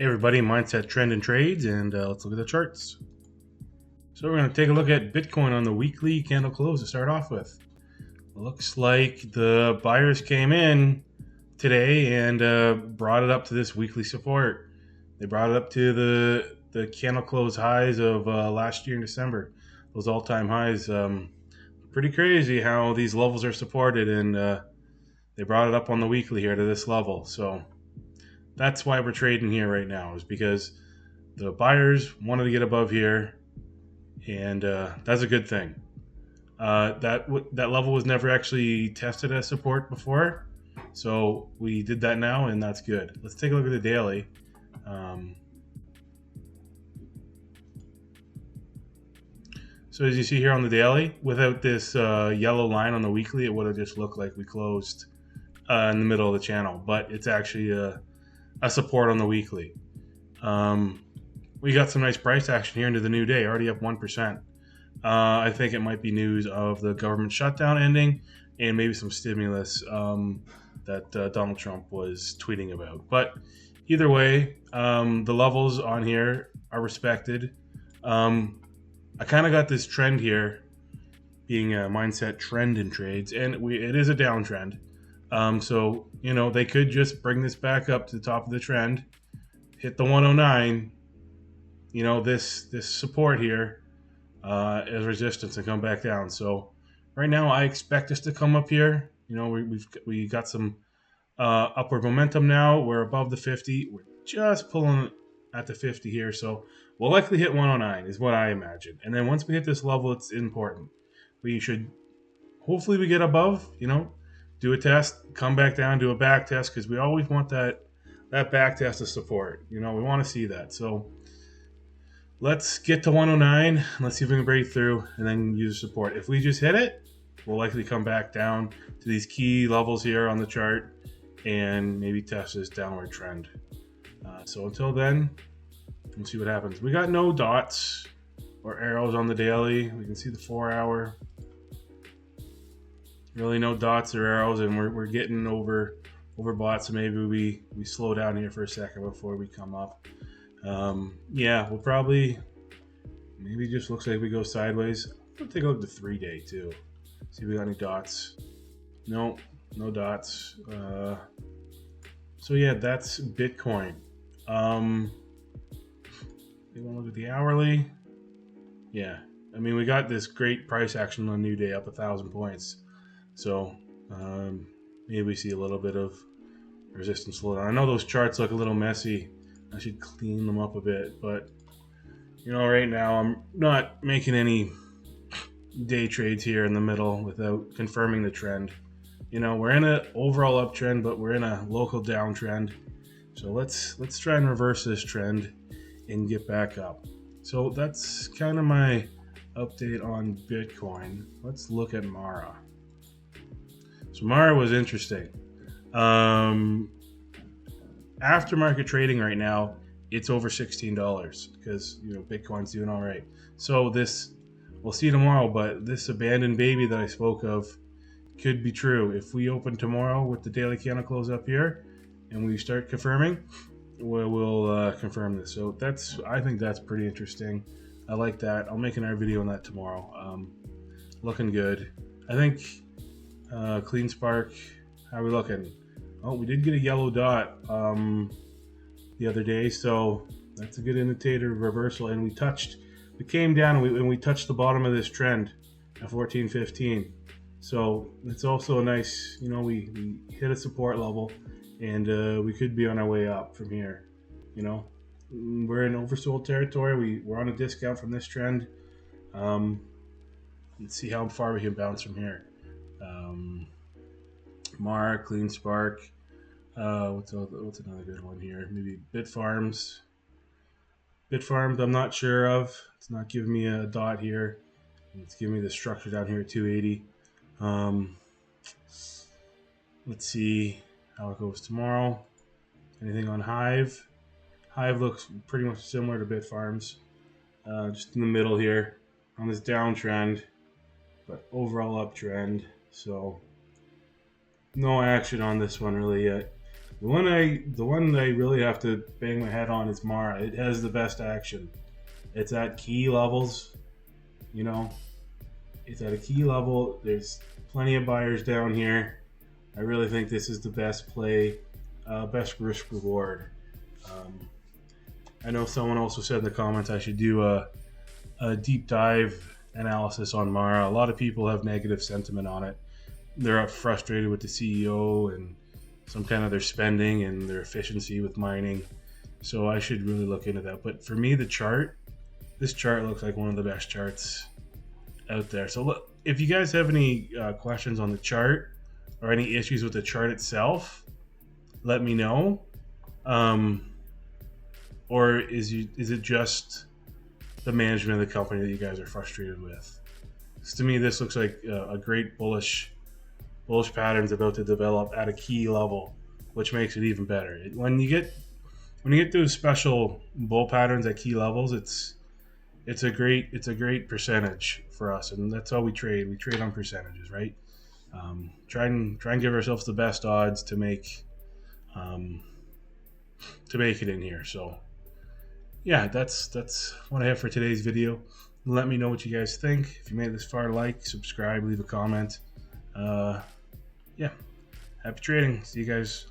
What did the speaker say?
Hey everybody, Mindset Trend and Trades, and let's look at the charts. So we're going to take a look at Bitcoin on the weekly candle close to start off with. Looks like the buyers came in today and brought it up to this weekly support. They brought it up to the candle close highs of last year in December. Those all-time highs. Pretty crazy how these levels are supported, and they brought it up on the weekly here to this level. So that's why we're trading here right now, is because the buyers wanted to get above here, and that's a good thing. That level was never actually tested as support before, so we did that now, and that's good. Let's take a look at the daily. So as you see here on the daily, without this yellow line on the weekly, it would have just looked like we closed in the middle of the channel, but it's actually a support on the weekly. We got some nice price action here into the new day, already up 1%. I think it might be news of the government shutdown ending and maybe some stimulus that Donald Trump was tweeting about. But either way, the levels on here are respected. I kind of got this trend here being a mindset trend in trades, and it is a downtrend. So, they could just bring this back up to the top of the trend, hit the 109, this support here as resistance, and come back down. So right now I expect us to come up here. We got some upward momentum now. We're above the 50. We're just pulling at the 50 here. So we'll likely hit 109 is what I imagine. And then once we hit this level, it's important. We should, hopefully we get above, do a test, come back down, do a back test, because we always want that back test of support. We want to see that. So let's get to 109. Let's see if we can break through and then use support. If we just hit it, we'll likely come back down to these key levels here on the chart and maybe test this downward trend. So until then, we'll see what happens. We got no dots or arrows on the daily. We can see the 4-hour. Really no dots or arrows, and we're getting overbought, so maybe we slow down here for a second before we come up. Yeah, we'll probably, maybe just looks like we go sideways. We'll take a look at the 3-day too. See if we got any dots. No dots. So yeah, that's Bitcoin. You want to look at the hourly? Yeah, we got this great price action on a new day, up 1,000 points. So maybe we see a little bit of resistance slowdown. I know those charts look a little messy. I should clean them up a bit, but right now I'm not making any day trades here in the middle without confirming the trend. We're in an overall uptrend, but we're in a local downtrend. So let's try and reverse this trend and get back up. So that's kind of my update on Bitcoin. Let's look at Mara. So Mara was interesting. Aftermarket trading right now, it's over $16 because Bitcoin's doing all right. So this, we'll see tomorrow, but this abandoned baby that I spoke of could be true. If we open tomorrow with the daily candle close up here and we start confirming, we'll confirm this. So I think that's pretty interesting. I like that. I'll make another video on that tomorrow. Looking good. I think Clean Spark, how are we looking? Oh, we did get a yellow dot the other day, so that's a good indicator of reversal. And we came down and we touched the bottom of this trend at 14.15. So it's also a nice, we hit a support level, and we could be on our way up from here. We're in oversold territory. We're on a discount from this trend. Let's see how far we can bounce from here. Mar, Clean Spark. What's another good one here? Maybe Bitfarms. Bitfarms, I'm not sure of. It's not giving me a dot here. It's giving me the structure down here at 280. Let's see how it goes tomorrow. Anything on HIVE? HIVE looks pretty much similar to Bitfarms. Just in the middle here on this downtrend, but overall uptrend. So no action on this one really yet. The one I really have to bang my head on is Mara. It has the best action. It's at key levels, you know. It's at a key level. There's plenty of buyers down here. I really think this is the best play, best risk reward. Um, I know someone also said in the comments I should do a deep dive analysis on Mara. A lot of people have negative sentiment on it. They're frustrated with the CEO and some kind of their spending and their efficiency with mining. So I should really look into that. But for me, this chart looks like one of the best charts out there. So look, if you guys have any questions on the chart or any issues with the chart itself, let me know. Or is it just the management of the company that you guys are frustrated with? Because to me, this looks like a great bullish patterns about to develop at a key level, which makes it even better. When you get those special bull patterns at key levels, it's a great percentage for us, and that's how we trade. We trade on percentages, right? Try and give ourselves the best odds to make it in here. So yeah, that's what I have for today's video. Let me know what you guys think. If you made it this far, like, subscribe, leave a comment. Yeah, happy trading. See you guys